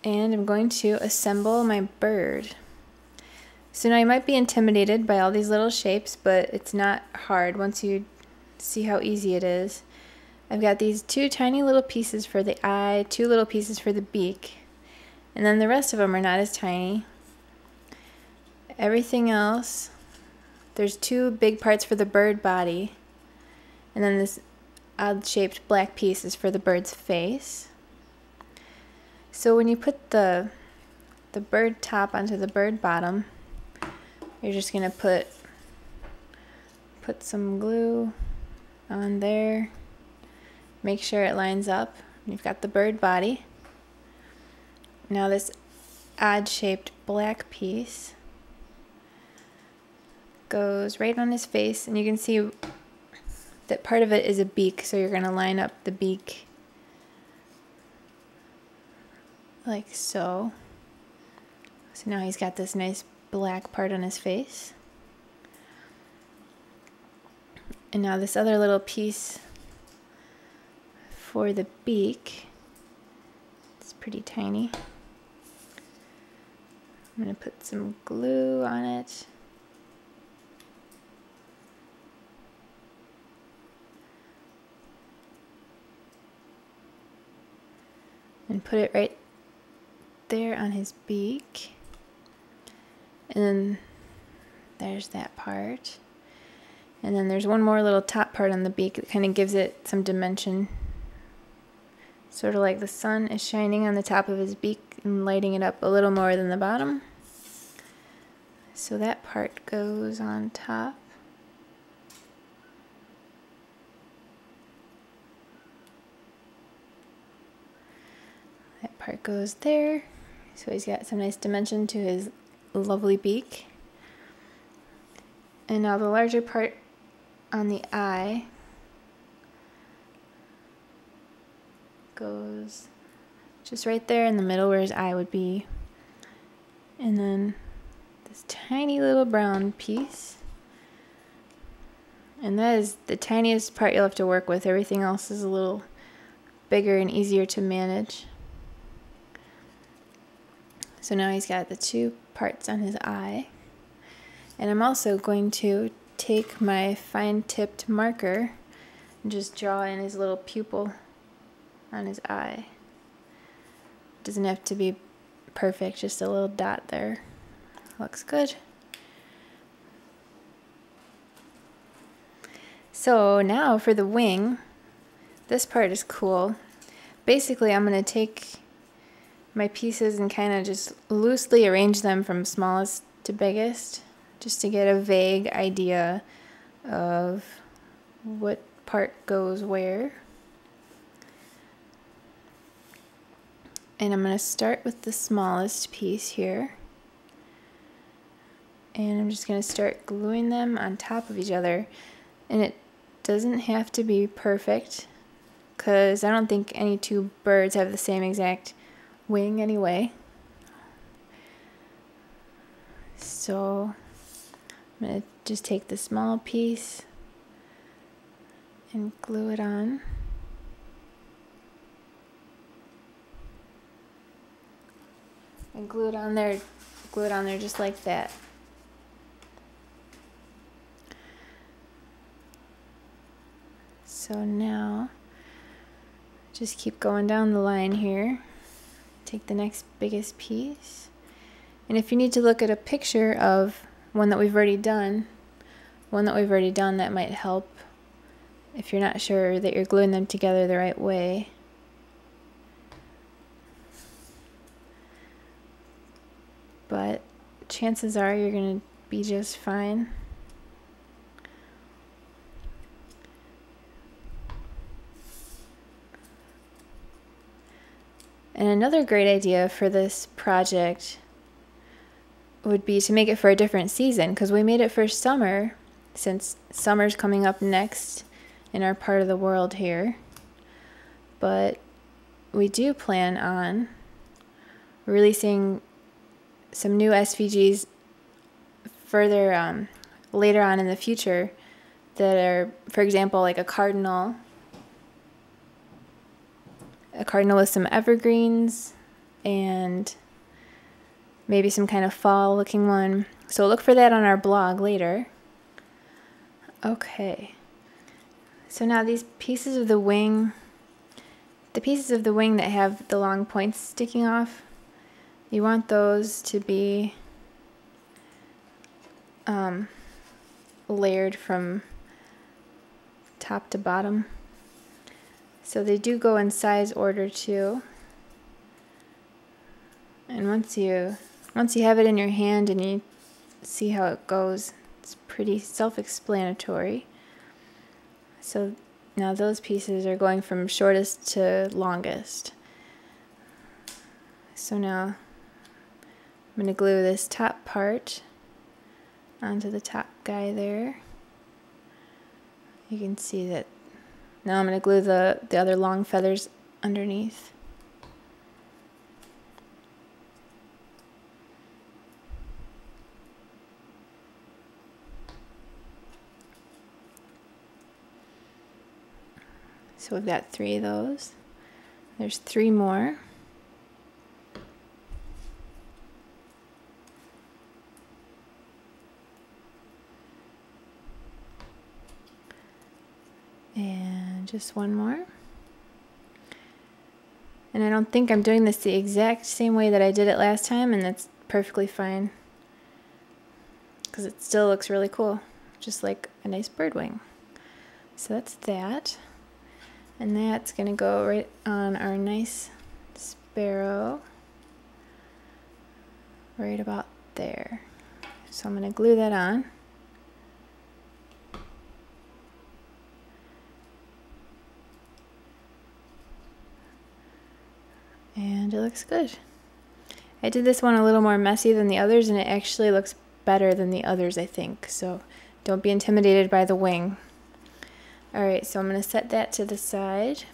and I'm going to assemble my bird. So now you might be intimidated by all these little shapes, but it's not hard once you see how easy it is. I've got these 2 tiny little pieces for the eye, 2 little pieces for the beak, and then the rest of them are not as tiny. Everything else, there's 2 big parts for the bird body, and then this odd-shaped black piece is for the bird's face. So when you put the bird top onto the bird bottom, you're just going to put some glue on there. Make sure it lines up. You've got the bird body. Now this odd-shaped black piece goes right on his face, and you can see that part of it is a beak, so you're going to line up the beak like so. So now he's got this nice black part on his face. And now this other little piece for the beak, it's pretty tiny. I'm going to put some glue on it. And put it right there on his beak. And then there's that part. And then there's one more little top part on the beak that kind of gives it some dimension. Sort of like the sun is shining on the top of his beak and lighting it up a little more than the bottom. So that part goes on top. That part goes there. So he's got some nice dimension to his lovely beak. And now the larger part on the eye goes just right there in the middle where his eye would be. And then this tiny little brown piece. And that is the tiniest part you'll have to work with. Everything else is a little bigger and easier to manage. So now he's got the 2 parts on his eye. And I'm also going to take my fine-tipped marker and just draw in his little pupil on his eye. Doesn't have to be perfect, just a little dot there. Looks good. So now for the wing, this part is cool. Basically, I'm going to take my pieces and kind of just loosely arrange them from smallest to biggest, just to get a vague idea of what part goes where. And I'm going to start with the smallest piece here. And I'm just going to start gluing them on top of each other. And it doesn't have to be perfect, because I don't think any 2 birds have the same exact wing anyway. So I'm going to just take the small piece and glue it on. And glue it on there just like that. So now just keep going down the line here. Take the next biggest piece. And if you need to look at a picture of one that we've already done, that might help if you're not sure that you're gluing them together the right way. But chances are you're going to be just fine. And another great idea for this project would be to make it for a different season, because we made it for summer, since summer's coming up next in our part of the world here. But we do plan on releasing some new SVGs further later on in the future that are, for example, like a cardinal with some evergreens and maybe some kind of fall looking one. So look for that on our blog later. Okay. So now these pieces of the wing, that have the long points sticking off, you want those to be layered from top to bottom. So they do go in size order too. And once you have it in your hand and you see how it goes, it's pretty self-explanatory. So now those pieces are going from shortest to longest. So now I'm going to glue this top part onto the top guy there. You can see that now I'm going to glue the other long feathers underneath. So we've got 3 of those. There's 3 more. And just 1 more. And I don't think I'm doing this the exact same way that I did it last time, and that's perfectly fine, because it still looks really cool, just like a nice bird wing. So that's that. And that's going to go right on our nice sparrow, right about there. So I'm going to glue that on. And it looks good. I did this one a little more messy than the others, and it actually looks better than the others, I think. So don't be intimidated by the wing. Alright, so I'm going to set that to the side.